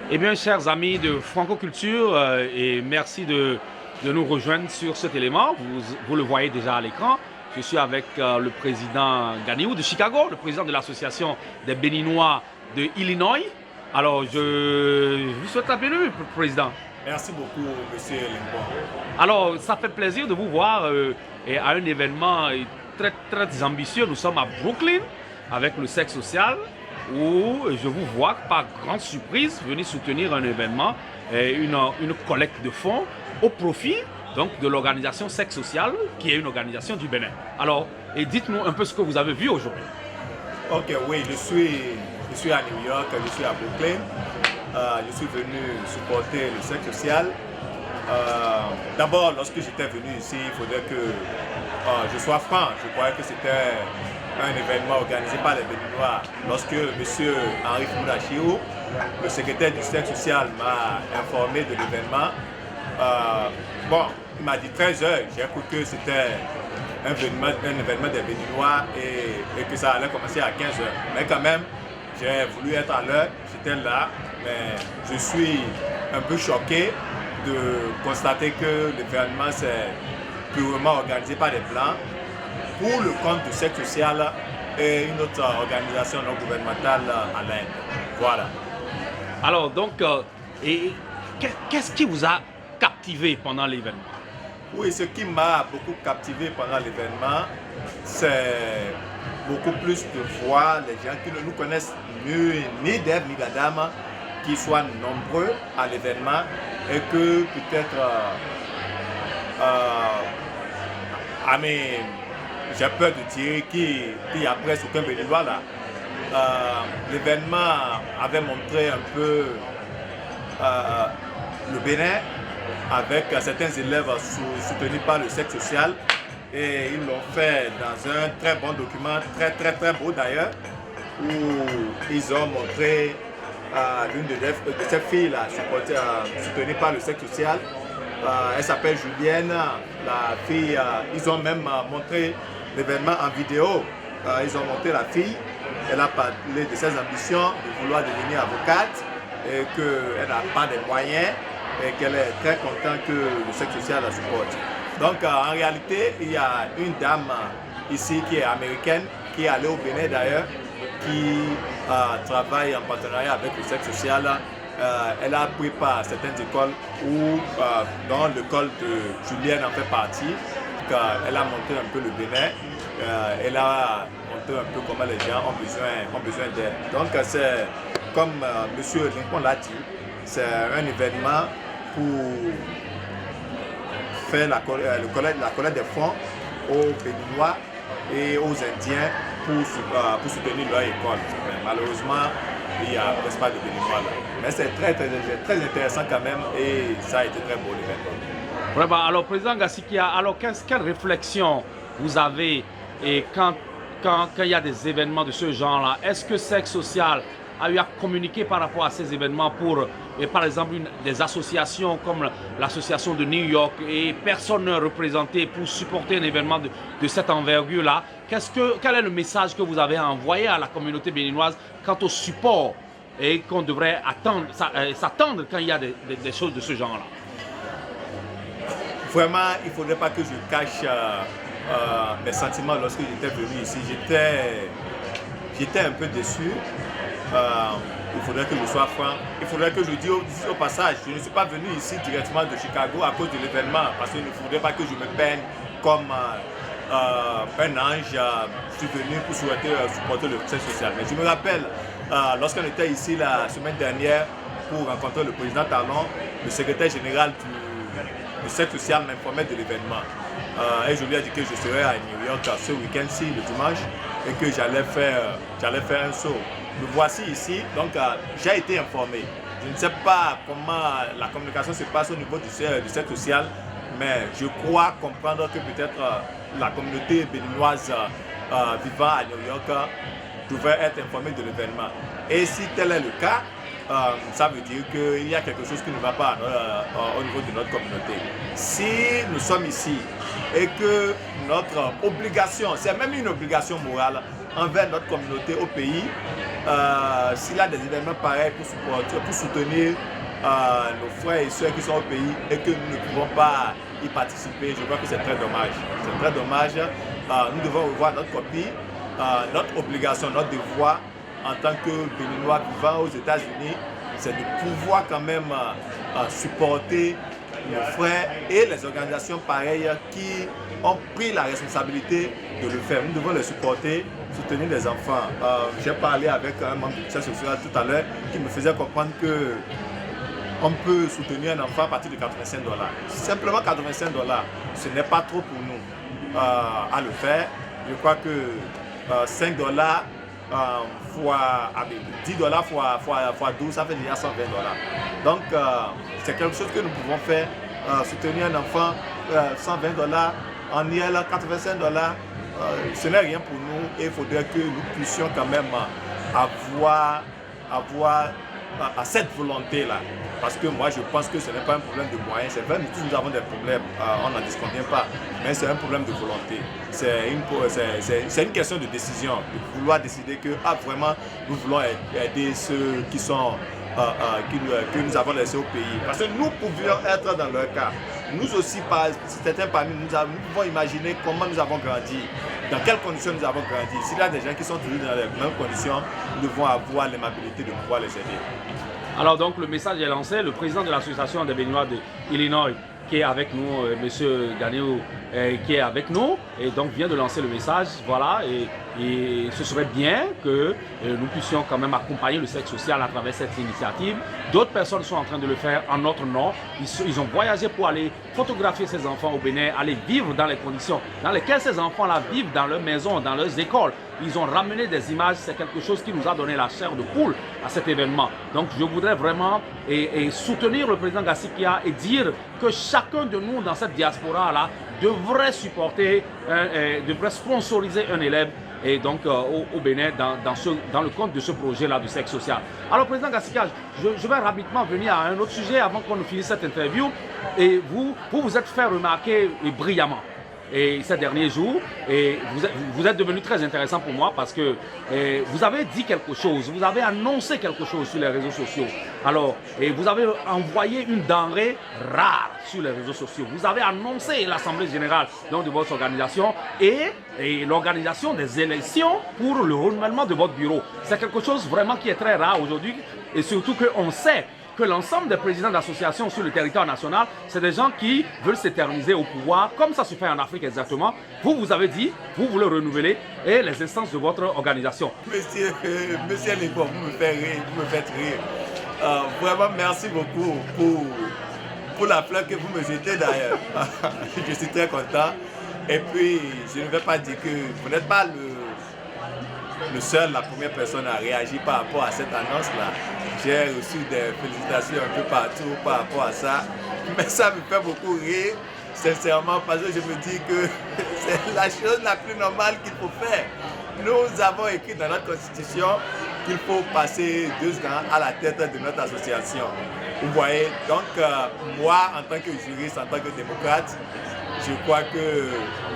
Eh bien, chers amis de Franco-Culture, et merci de nous rejoindre sur cet élément. Vous le voyez déjà à l'écran. Je suis avec le président Ganiou de Chicago, le président de l'association des Béninois de Illinois. Alors, je vous souhaite la bienvenue, président. Merci beaucoup, monsieur Lincoln. Alors, ça fait plaisir de vous voir à un événement très, très ambitieux. Nous sommes à Brooklyn avec le Cercle social, où je vous vois, par grande surprise, venir soutenir un événement, une collecte de fonds au profit donc, de l'organisation Cercle social, qui est une organisation du Bénin. Alors, dites-nous un peu ce que vous avez vu aujourd'hui. Ok, oui, je suis à New York, je suis à Brooklyn. Je suis venu supporter le Cercle social. D'abord, lorsque j'étais venu ici, il faudrait que je sois franc. Je croyais que c'était un événement organisé par les Béninois. Lorsque M. Henri Foudachio, le secrétaire du Cercle social, m'a informé de l'événement, il m'a dit 13 h. J'ai cru que c'était un événement des Béninois et que ça allait commencer à 15 h. Mais quand même, j'ai voulu être à l'heure, j'étais là, mais je suis un peu choqué de constater que l'événement c'est purement organisé par des Blancs pour le compte du Cercle social et une autre organisation non gouvernementale à l'Inde. Voilà. Alors, donc, qu'est-ce qui vous a captivé pendant l'événement? Oui, ce qui m'a beaucoup captivé pendant l'événement, c'est beaucoup plus de voir les gens qui ne nous connaissent mieux, ni d'Ève ni d'Adam, qui soient nombreux à l'événement et que peut-être j'ai peur de dire qu'il n'y a presque aucun Béninois là. L'événement avait montré un peu le Bénin avec certains élèves soutenus par le Cercle social et ils l'ont fait dans un très bon document, très beau d'ailleurs, où ils ont montré l'une de ces filles là, soutenue par le Cercle social. Elle s'appelle Julienne, la fille, ils ont même montré l'événement en vidéo. Ils ont montré la fille, elle a parlé de ses ambitions de vouloir devenir avocate et qu'elle n'a pas de moyens et qu'elle est très contente que le Cercle social la supporte. Donc en réalité, il y a une dame ici qui est américaine, qui est allée au Bénin d'ailleurs, qui travaille en partenariat avec le Cercle social. Elle a pris part à certaines écoles dont l'école de Julienne en fait partie. Elle a montré un peu le Bénin. Elle a montré un peu comment les gens ont besoin d'aide. Donc c'est comme M. Lincoln l'a dit, c'est un événement pour faire la collecte des fonds aux Béninois et aux Indiens pour soutenir leur école. Mais malheureusement, il n'y a presque pas de Béninois là. Mais c'est très intéressant quand même et ça a été très beau l'événement. Vraiment, alors, président Gassikia, alors quelle réflexion vous avez quand il y a des événements de ce genre-là? Est-ce que Cercle social a eu à communiquer par rapport à ces événements pour, par exemple, des associations comme l'association de New York et personne représenté pour supporter un événement de cette envergure-là? Quel est le message que vous avez envoyé à la communauté béninoise quant au support et qu'on devrait s'attendre quand il y a des choses de ce genre-là? Vraiment, il ne faudrait pas que je cache mes sentiments lorsque j'étais venu ici. J'étais un peu déçu. Il faudrait que je sois franc. Il faudrait que je dise au passage, je ne suis pas venu ici directement de Chicago à cause de l'événement, parce qu'il ne faudrait pas que je me peigne comme un ange. Je suis venu pour supporter le Cercle social. Mais je me rappelle, lorsqu'on était ici la semaine dernière pour rencontrer le président Talon, le secrétaire général du Cercle social m'informait de l'événement. Et je lui ai dit que je serais à New York ce week-end-ci, le dimanche, et que j'allais faire un saut. Me voici ici, donc j'ai été informé. Je ne sais pas comment la communication se passe au niveau du Cercle social, mais je crois comprendre que peut-être la communauté béninoise vivant à New York devrait être informée de l'événement. Et si tel est le cas, ça veut dire qu'il y a quelque chose qui ne va pas au niveau de notre communauté. Si nous sommes ici et que notre obligation, c'est même une obligation morale envers notre communauté au pays, s'il y a des événements pareils pour soutenir nos frères et sœurs qui sont au pays et que nous ne pouvons pas y participer, je crois que c'est très dommage. C'est très dommage. Nous devons revoir notre copie, notre obligation, notre devoir en tant que Béninois vivant aux États-Unis, c'est de pouvoir quand même supporter nos frères et les organisations pareilles qui ont pris la responsabilité de le faire. Nous devons les supporter, soutenir les enfants. J'ai parlé avec un membre du conseil social tout à l'heure qui me faisait comprendre que on peut soutenir un enfant à partir de $85. Simplement $85, ce n'est pas trop pour nous à le faire. Je crois que $5 fois $10 fois 12, ça fait déjà $120. Donc c'est quelque chose que nous pouvons faire, soutenir un enfant, $120 en IL, $85, ce n'est rien pour nous et il faudrait que nous puissions quand même avoir cette volonté-là. Parce que moi, je pense que ce n'est pas un problème de moyens. C'est vrai, nous tous nous avons des problèmes, on n'en disconvient pas, mais c'est un problème de volonté. C'est une question de décision, de vouloir décider que vraiment, nous voulons aider ceux qui sont, que nous avons laissés au pays. Parce que nous pouvions être dans leur cas. Nous aussi, certains parmi nous, nous pouvons imaginer comment nous avons grandi, dans quelles conditions nous avons grandi. S'il y a des gens qui sont toujours dans les mêmes conditions, nous devons avoir l'aimabilité de pouvoir les aider. Alors donc le message est lancé, le président de l'association des Béninois de Illinois qui est avec nous, M. Ganéo, qui est avec nous et donc vient de lancer le message, voilà, et ce serait bien que nous puissions quand même accompagner le cercle social à travers cette initiative. D'autres personnes sont en train de le faire en notre nom. Ils ont voyagé pour aller photographier ces enfants au Bénin, aller vivre dans les conditions dans lesquelles ces enfants-là vivent dans leurs maisons, dans leurs écoles. Ils ont ramené des images, c'est quelque chose qui nous a donné la chair de poule à cet événement. Donc je voudrais vraiment soutenir le président Gassikia et dire que chacun de nous dans cette diaspora-là devrait supporter, devrait sponsoriser un élève et donc au Bénin dans le cadre de ce projet-là du cercle social. Alors président Gassikia, je vais rapidement venir à un autre sujet avant qu'on ne finisse cette interview. Et vous êtes fait remarquer brillamment. Et ces derniers jours, et vous êtes devenu très intéressant pour moi parce que vous avez dit quelque chose, vous avez annoncé quelque chose sur les réseaux sociaux. Alors, vous avez envoyé une denrée rare sur les réseaux sociaux. Vous avez annoncé l'Assemblée générale donc, de votre organisation et l'organisation des élections pour le renouvellement de votre bureau. C'est quelque chose vraiment qui est très rare aujourd'hui et surtout qu'on sait que l'ensemble des présidents d'associations sur le territoire national, c'est des gens qui veulent s'éterniser au pouvoir, comme ça se fait en Afrique exactement. Vous avez dit, vous voulez renouveler et les instances de votre organisation. Monsieur Léco, vous me faites rire. Vraiment, merci beaucoup pour la fleur que vous me jetez d'ailleurs. Je suis très content. Et puis, je ne vais pas dire que vous n'êtes pas le seul, la première personne à réagir par rapport à cette annonce-là. J'ai reçu des félicitations un peu partout par rapport à ça. Mais ça me fait beaucoup rire, sincèrement, parce que je me dis que c'est la chose la plus normale qu'il faut faire. Nous avons écrit dans notre constitution qu'il faut passer 2 ans à la tête de notre association. Vous voyez, donc moi, en tant que juriste, en tant que démocrate, je crois que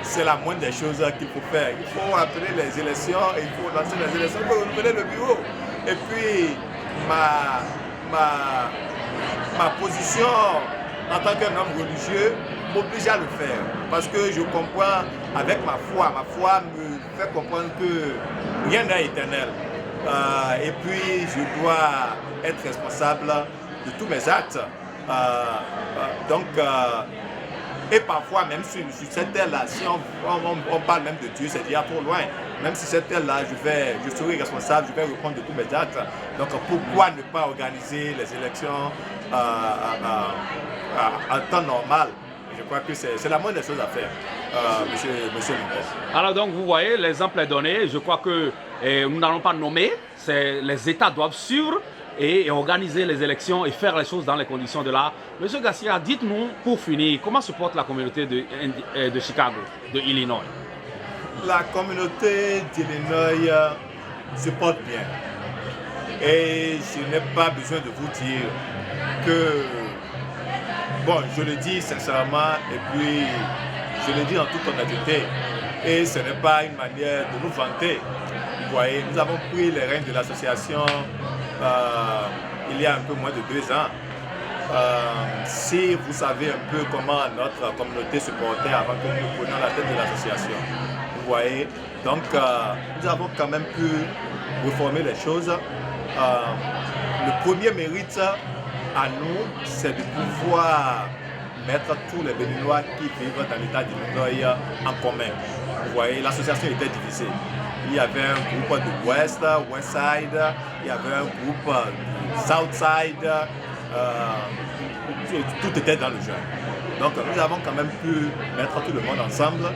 c'est la moindre des choses qu'il faut faire. Il faut appeler les élections, il faut lancer les élections pour renouveler le bureau. Et puis, ma position en tant qu'un homme religieux m'oblige à le faire. Parce que je comprends avec ma foi me fait comprendre que rien n'est éternel. Et puis, je dois être responsable de tous mes actes. Et parfois, même sur cette terre-là, si on parle même de Dieu, c'est déjà trop loin. Même si cette terre-là, je serai responsable, je vais répondre de tous mes actes. Donc pourquoi ne pas organiser les élections en temps normal? Je crois que c'est la moindre des choses à faire, monsieur Lincoln. Alors donc vous voyez, l'exemple est donné. Je crois que nous n'allons pas nommer, les États doivent suivre et organiser les élections et faire les choses dans les conditions de l'art. Monsieur Gassikia, dites-nous, pour finir, comment se porte la communauté de Chicago, de Illinois? La communauté d'Illinois se porte bien. Et je n'ai pas besoin de vous dire que, bon, je le dis sincèrement et puis je le dis en toute honnêteté. Et ce n'est pas une manière de nous vanter. Vous voyez, nous avons pris les rênes de l'association il y a un peu moins de 2 ans. Si vous savez un peu comment notre communauté se portait avant que nous prenions la tête de l'association, vous voyez, donc nous avons quand même pu reformer les choses. Le premier mérite à nous, c'est de pouvoir mettre tous les Béninois qui vivent dans l'état d'Illinois en commun. Vous voyez, l'association était divisée. Il y avait un groupe de West Side, il y avait un groupe South Side, tout était dans le jeu. Donc nous avons quand même pu mettre tout le monde ensemble.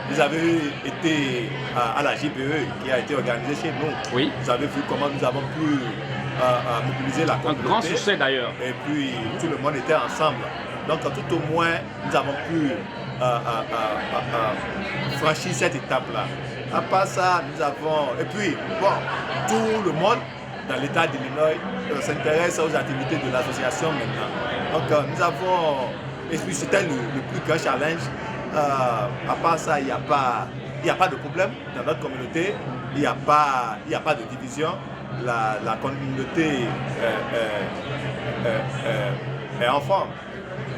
Vous avez été à la JBE qui a été organisée chez nous. Oui. Vous avez vu comment nous avons pu mobiliser la communauté. Un grand succès d'ailleurs. Et puis tout le monde était ensemble. Donc tout au moins nous avons pu franchir cette étape-là. À part ça, nous avons... Et puis, bon, tout le monde dans l'État d'Illinois s'intéresse aux activités de l'association maintenant. Donc nous avons... Et puis c'était le plus grand challenge. À part ça, il n'y a pas de problème dans notre communauté. Il n'y a pas de division. La communauté est en forme.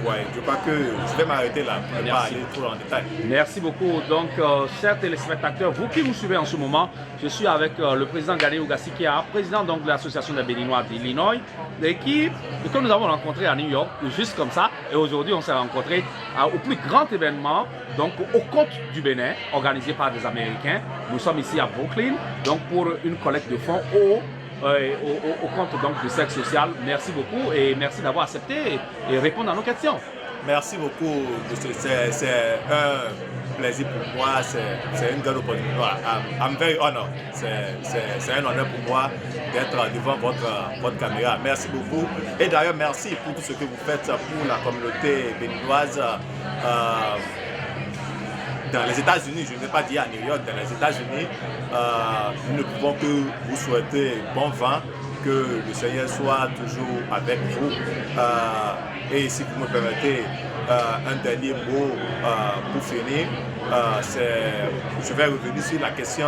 Ouais, je crois que je vais m'arrêter là pour ne pas aller trop en détail. Merci beaucoup. Donc, chers téléspectateurs, vous qui nous suivez en ce moment, je suis avec le président Gane Ougassi, qui est président donc, de l'Association des Béninois d'Illinois, l'équipe que nous avons rencontré à New York, juste comme ça. Et aujourd'hui, on s'est rencontrés au plus grand événement, donc aux côtes du Bénin, organisé par des Américains. Nous sommes ici à Brooklyn, donc pour une collecte de fonds au compte donc, du Sexe Social. Merci beaucoup et merci d'avoir accepté et répondre à nos questions. Merci beaucoup, c'est un plaisir pour moi, c'est une grande opportunité. I'm very honored. C'est un honneur pour moi d'être devant votre caméra. Merci beaucoup. Et d'ailleurs, merci pour tout ce que vous faites pour la communauté béninoise dans les États-Unis. Je ne vais pas dire à New York, dans les États-Unis. Nous ne pouvons que vous souhaiter bon vent, que le Seigneur soit toujours avec vous. Et si vous me permettez un dernier mot pour finir, je vais revenir sur la question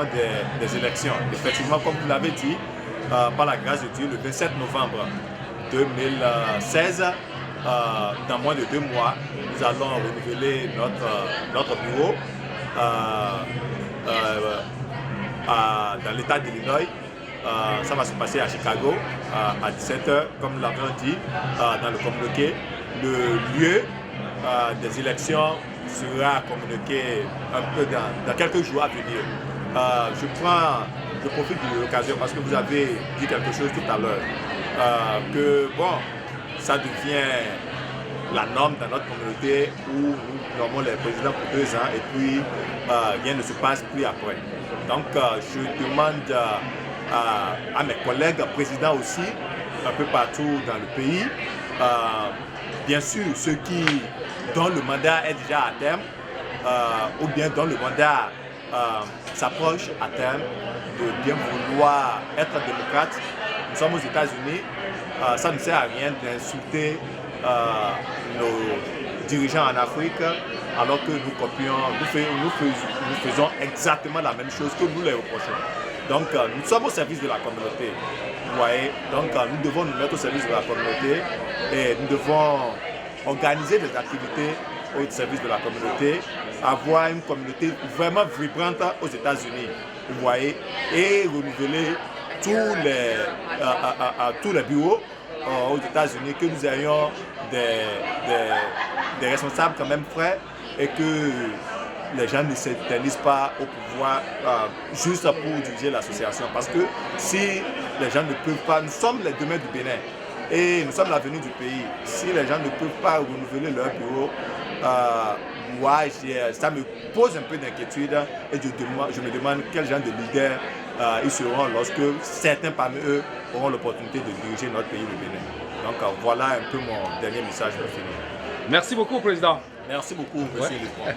des élections. Effectivement, comme vous l'avez dit, par la grâce de Dieu, le 27 novembre 2016, dans moins de 2 mois, nous allons renouveler notre bureau dans l'État d'Illinois. Ça va se passer à Chicago à 17h, comme nous l'avons dit dans le communiqué. Le lieu des élections sera communiqué un peu dans quelques jours à venir. Je profite de l'occasion parce que vous avez dit quelque chose tout à l'heure, que bon, ça devient la norme dans notre communauté où nous nommons les présidents pour 2 ans et puis rien ne se passe plus après. Donc je demande à mes collègues présidents aussi, un peu partout dans le pays, bien sûr ceux dont le mandat est déjà à terme ou bien dont le mandat s'approche à terme, de bien vouloir être démocrate. Nous sommes aux États-Unis, ça ne sert à rien d'insulter nos dirigeants en Afrique alors que nous copions, nous faisons exactement la même chose que nous les reprochons. Donc nous sommes au service de la communauté, vous voyez, donc nous devons nous mettre au service de la communauté et nous devons organiser des activités au service de la communauté, avoir une communauté vraiment vibrante aux États-Unis, vous voyez, et renouveler tous les bureaux aux États-Unis, que nous ayons des responsables quand même frais et que les gens ne s'éternisent pas au pouvoir juste pour diriger l'association. Parce que si les gens ne peuvent pas, nous sommes les demain du Bénin et nous sommes l'avenir du pays. Si les gens ne peuvent pas renouveler leur bureau, moi, ça me pose un peu d'inquiétude et je me demande quel genre de leaders ils seront lorsque certains parmi eux auront l'opportunité de diriger notre pays, le Bénin. Donc voilà un peu mon dernier message pour finir. Merci beaucoup, Président. Merci beaucoup, Monsieur Dupont.